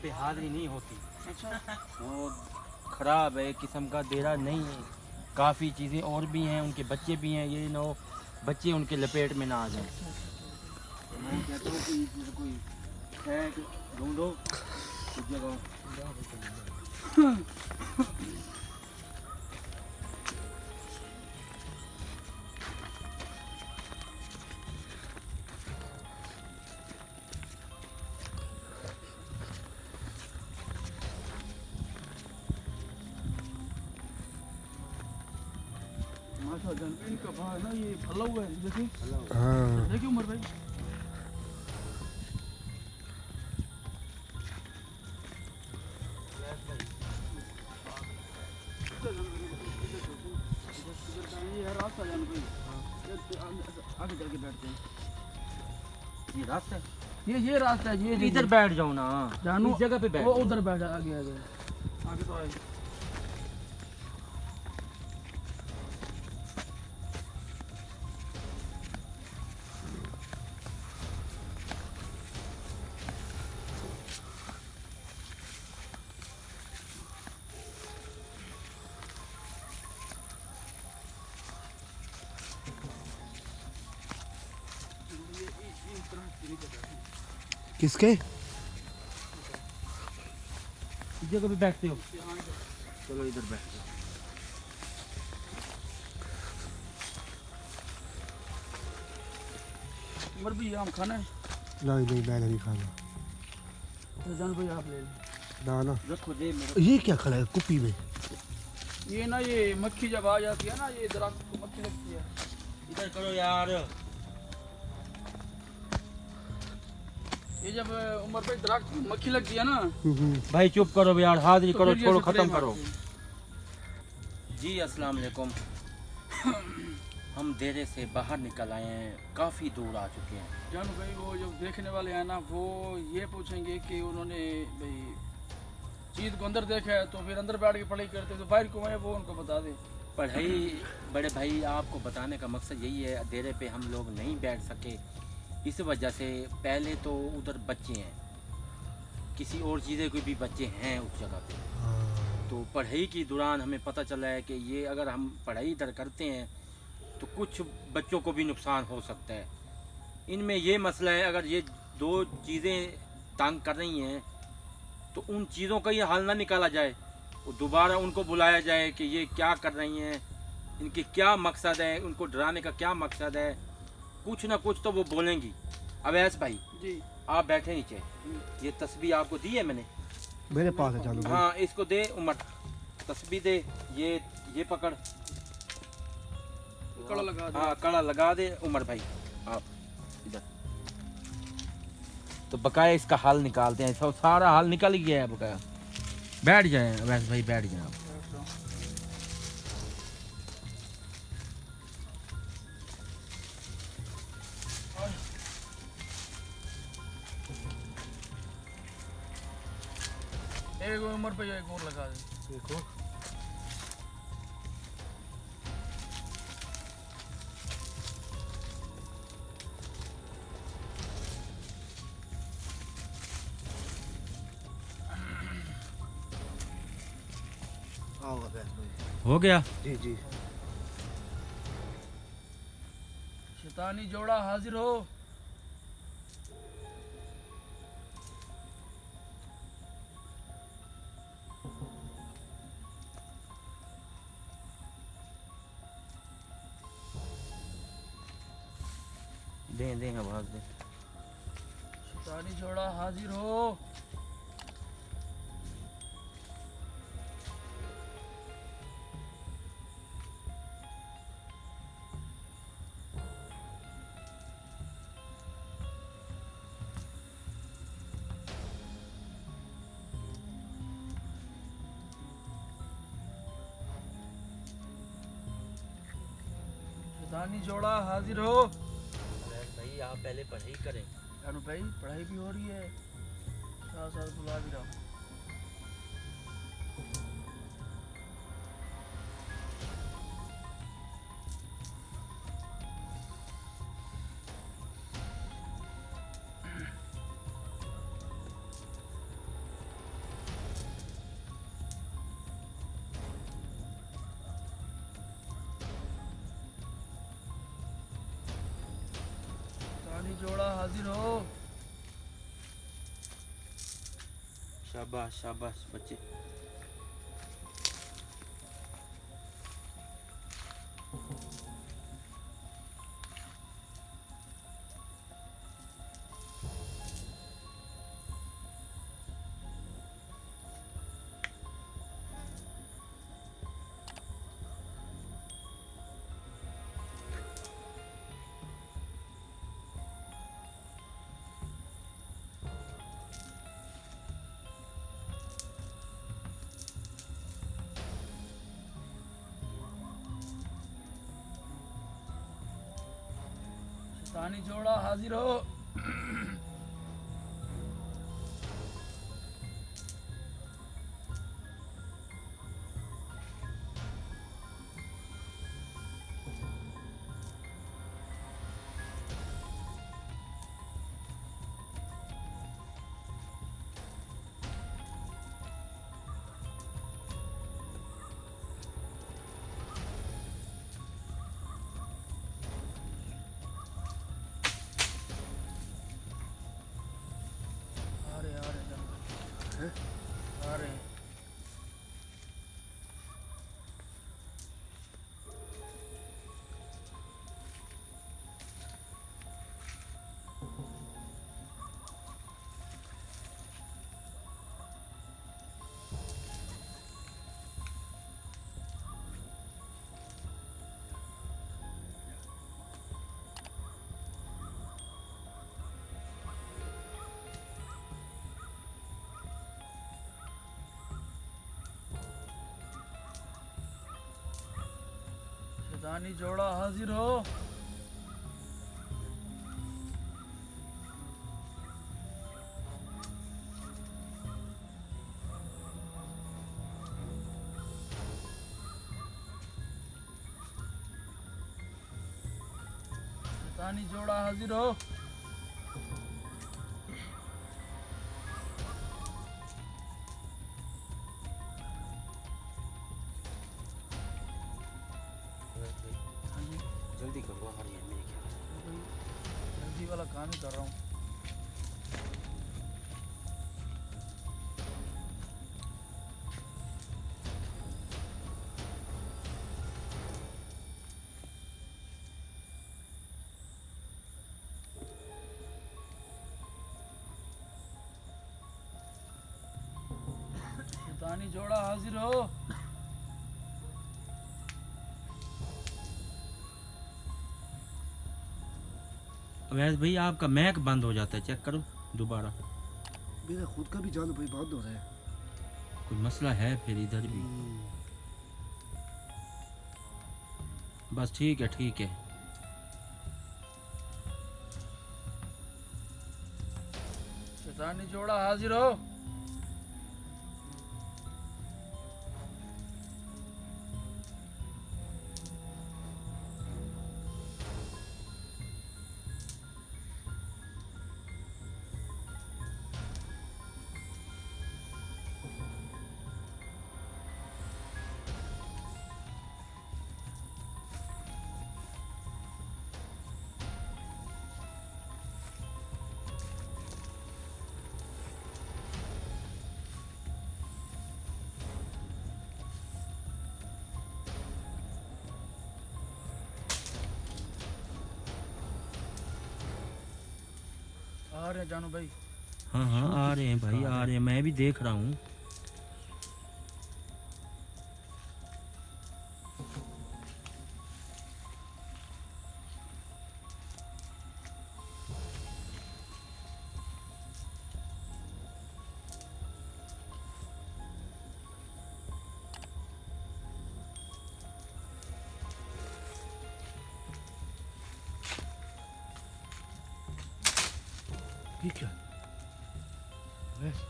पे हाजिरी नहीं होती। अच्छा वो ख़राब है, एक किस्म का देरा नहीं है। काफ़ी चीज़ें और भी हैं, उनके बच्चे भी हैं, ये ना हो बच्चे उनके लपेट में ना आ जाए। मैं कहता हूँ कि कोई है कि ढूंढो कुछ जगह। माशा जानवीन का भाव है ना, ये फला हुआ है देखिए। हाँ देखिए उमर भाई, ये है रास्ता जानवीन। आगे चल के बैठते हैं। ये रास्ता है, ये रास्ता है, ये इधर बैठ जाओ ना, जानू इस जगह पे बैठ वो जाओ। उधर बैठा, आगे आगे आगे तो आए। किसके? इस जगह पे बैठते हो, चलो इधर बैठ जाओ। उमर भाई आम खाना है नहीं नहीं मैं नहीं खाना। तो जान भाई आप ले लें। ना ना रखो दे मेरे। ये क्या खड़ा है कुप्पी में? ये ना, ये मक्खी जब आ जाती है ना, ये दरख्त को मक्खी लगती है। इधर करो यार। ये जब उमर भाई दरख्त को मक्खी लगती है ना, भाई चुप करो यार, हाजिरी तो करो, फिर ये छोड़ो, स्प्रे ख़त्म करो। मारती है। जी अस्सलाम वालेकुम। हम देरे से बाहर निकल आए हैं, काफ़ी दूर आ चुके हैं। जानू भाई वो जो देखने वाले हैं ना, वो ये पूछेंगे कि उन्होंने भाई चीज़ को अंदर देखा है तो फिर अंदर बैठ के पढ़ाई करते, तो बाहर क्यों है वो उनको बता दे। पढ़ाई बड़े भाई आपको बताने का मकसद यही है, देरे पे हम लोग नहीं बैठ सके इस वजह से। पहले तो उधर बच्चे हैं, किसी और चीज़ें के भी बच्चे हैं उस जगह पे। तो पढ़ाई के दौरान हमें पता चला है कि ये अगर हम पढ़ाई इधर करते हैं तो कुछ बच्चों को भी नुकसान हो सकता है। इनमें ये मसला है, अगर ये दो चीज़ें तंग कर रही हैं तो उन चीज़ों का ये हल ना निकाला जाए, वो दोबारा उनको बुलाया जाए कि ये क्या कर रही हैं, इनके क्या मकसद है, उनको डराने का क्या मकसद है, कुछ ना कुछ तो वो बोलेंगी। अवैस भाई जी आप बैठे नीचे, ये तस्बीह आपको दी है मैंने। मेरे पास है चालू। हाँ इसको दे उमर, तस्बीह दे, ये पकड़। कड़ा लगा दे। हाँ कड़ा लगा दे उमर भाई, आप इधर। तो बकाया इसका हल निकालते हैं, सब सारा हल निकल गया है बकाया। बैठ जाए वैसे भाई, बैठ जाए आप। एक उमर पे एक और लगा दे। देखो आओ अबे हो गया। जी जी। शैतानी जोड़ा हाजिर हो। दे आवाज दे। शैतानी जोड़ा हाजिर हो। शैतानी जोड़ा हाजिर हो। भाई आप पहले पढ़ाई करें। अनु भाई पढ़ाई भी हो रही है, साथ साथ बुला भी रहा हूँ। हाजिर हो। शाबाश शाबाश बच्चे। शैतानी जोड़ा हाजिर हो। आ रहे हैं। शैतानी जोड़ा हाजिर हो। शैतानी जोड़ा हाजिर हो। हाँ जी, जल्दी करो आ रही है मेरे ख्याल से। जल्दी वाला काम ही कर रहा हूँ। शैतानी जोड़ा हाजिर हो। अवैस भाई आपका मैक बंद हो जाता है, चेक करो दोबारा। मेरा खुद का भी जान भाई बंद हो रहा है। कोई मसला है फिर इधर भी। बस ठीक है ठीक है। शैतानी जोड़ा हाजिर हो। आ रहे हैं जानू भाई। हाँ हाँ आ रहे हैं भाई आ रहे हैं, मैं भी देख रहा हूँ। ठीक है बस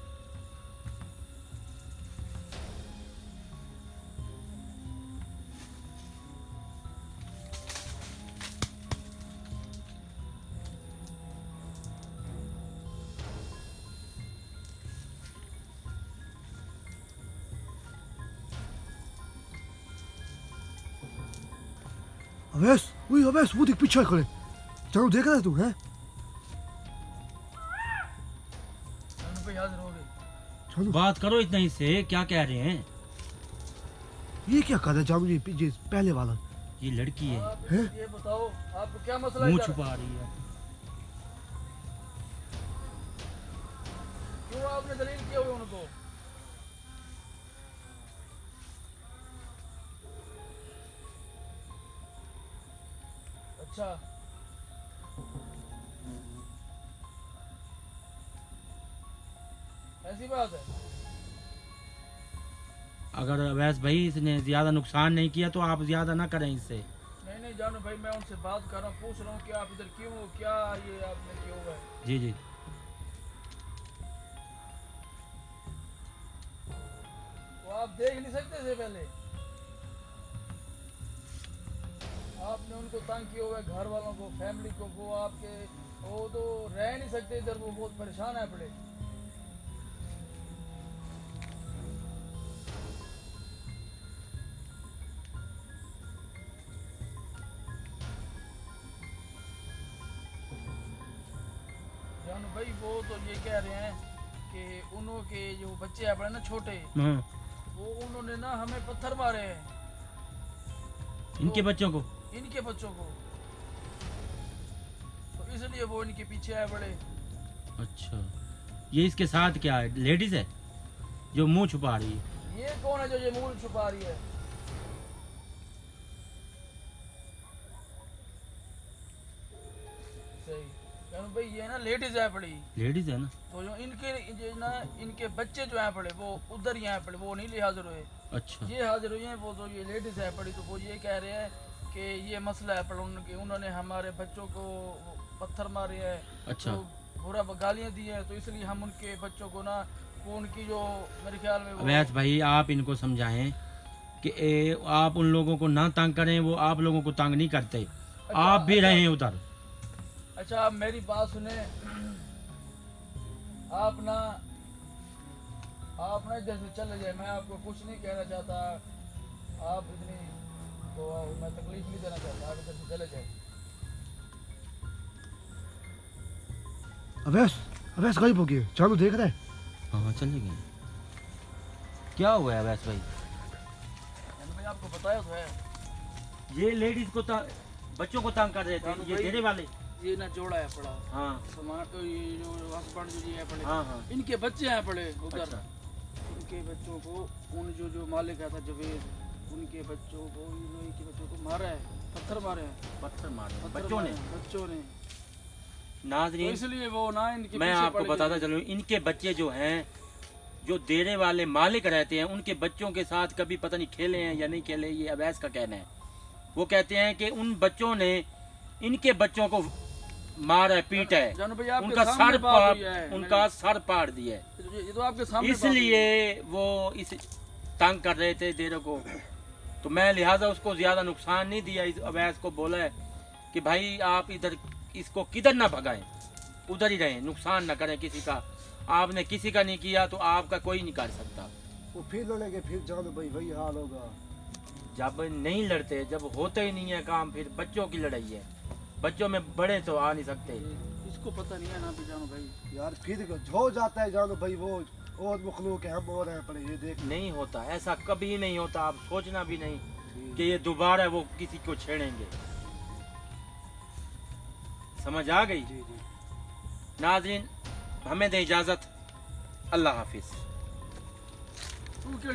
अवेश, वही अवेश, वो देख पीछे खड़े। चलो देख रहा है तू है? हाजिर हो गए। जानू बात करो इतना ही से, क्या कह रहे हैं? ये क्या कर रहा है जानू? ये पीछे पहले वाला ये लड़की है, आप हैं? ये बताओ आपको क्या मसला है मुंह इधर? छुपा रही है। क्यों आपने दलील किया हुए उनको? अच्छा ऐसी बात है। अगर अवैस भाई इसने ज्यादा नुकसान नहीं किया तो आप ज्यादा ना करें इससे। नहीं नहीं जानू भाई, मैं उनसे बात कर रहा हूँ, पूछ रहा हूँ कि आप इधर क्यों हो, क्या ये आपने किया हुआ है? जी जी। वो आप देख नहीं सकते थे पहले? आपने उनको तंग किया हुआ है, घर वालों को, फैमिली को। वो आपके वो तो रह नहीं सकते इधर, वो बहुत परेशान है पड़े। जानू भाई वो तो ये कह रहे हैं कि उनके जो बच्चे हैं पड़े ना छोटे, हाँ, वो उन्होंने ना हमें पत्थर मारे हैं, इनके बच्चों को। इनके बच्चों को, तो इसलिए वो इनके पीछे आए बड़े। अच्छा, ये इसके साथ क्या है? लेडीज है जो मुंह छुपा रही है? ये कौन है जो ये मुंह छुपा रही है? सही जानू भाई, ये ना लेडीज है पड़ी। लेडीज है ना? तो जो इनके ये ना इनके बच्चे जो हैं पड़े वो उधर ही हैं पड़े, वो नहीं हाजिर हुए। अच्छा ये हाजिर हुई हैं, वो जो ये लेडीज है पड़ी, तो वो ये कह रहे हैं कि ये मसला है पड़ा उनके, उन्होंने हमारे बच्चों को पत्थर मारे हैं, अच्छा। तो बुरा गालियाँ दी हैं, तो इसलिए हम उनके बच्चों को ना, वो उनकी जो मेरे ख्याल में वो अवैस भाई आप इनको समझाएं कि आप उन लोगों को ना तंग करें, वो आप लोगों को तंग नहीं करते। आप भी रहें उधर। अच्छा आप मेरी बात सुने, आप ना इधर से चले जाए, मैं आपको कुछ नहीं कहना चाहता, आप इतनी तो मैं तकलीफ नहीं देना चाहता, आप इधर से चले जाए। अवैस अवैस गायब हो गए। जानू देख रहा है? हाँ चले गए। क्या हुआ है अवैस भाई? मैंने भाई आपको बताया तो है, ये लेडीज को बच्चों को तंग कर रहे थे, ये भाई। तेरे वाले। ये ना जोड़ा है पड़ा, हाँ सामान तो ये जो हस्बैंड जो है पड़े, हाँ हाँ। इनके बच्चे हैं पड़े उधर। अच्छा। उनके बच्चों को उन जो मालिक है था जवेद, उनके बच्चों को इनके बच्चों को मारा है, पत्थर मारे हैं, पत्थर मारे पत्थर बच्चों मारे ने। हैं, बच्चों ने। तो नाजरीन इसलिए वो ना इनके मैं पीछे आपको पड़ गए। बताता चलूं, इनके बच्चे जो हैं, जो देने वाले मालिक रहते हैं, उनके बच्चों के साथ कभी पता नहीं खेले हैं या नहीं खेले, ये अवैस का कहना है। वो कहते हैं कि उन बच्चों ने इनके बच्चों को मारा है, पीटा है, जानू भाई आपके उनका सामने सर बात हुई है, उनका सर पाड़ दिया है। ये तो आपके सामने बात हुई है। इसलिए वो इस तंग कर रहे थे देरों को, तो मैं लिहाजा उसको ज्यादा नुकसान नहीं दिया। इस अवैस को बोला है कि भाई आप इधर इसको किधर ना भगाएं, उधर ही रहें, नुकसान ना करें किसी का। आपने किसी का नहीं किया तो आपका कोई नहीं कर सकता। वो फिर लड़ेंगे, फिर जानू भाई वही हाल होगा। जब नहीं लड़ते, जब होते ही नहीं है काम, फिर बच्चों की लड़ाई है। बच्चों में बड़े तो आ नहीं सकते। इसको पता नहीं है ना भी जानू भाई। यार फिर हो जाता है जानू भाई, वो और मखलूक है, हम और हैं पड़े। ये देख नहीं होता, ऐसा कभी नहीं होता। आप सोचना भी नहीं कि ये दोबारा वो किसी को छेड़ेंगे। समझ आ गई? जी जी। नाज़रीन हमें दे इजाजत। अल्लाह हाफिज। तू क्यों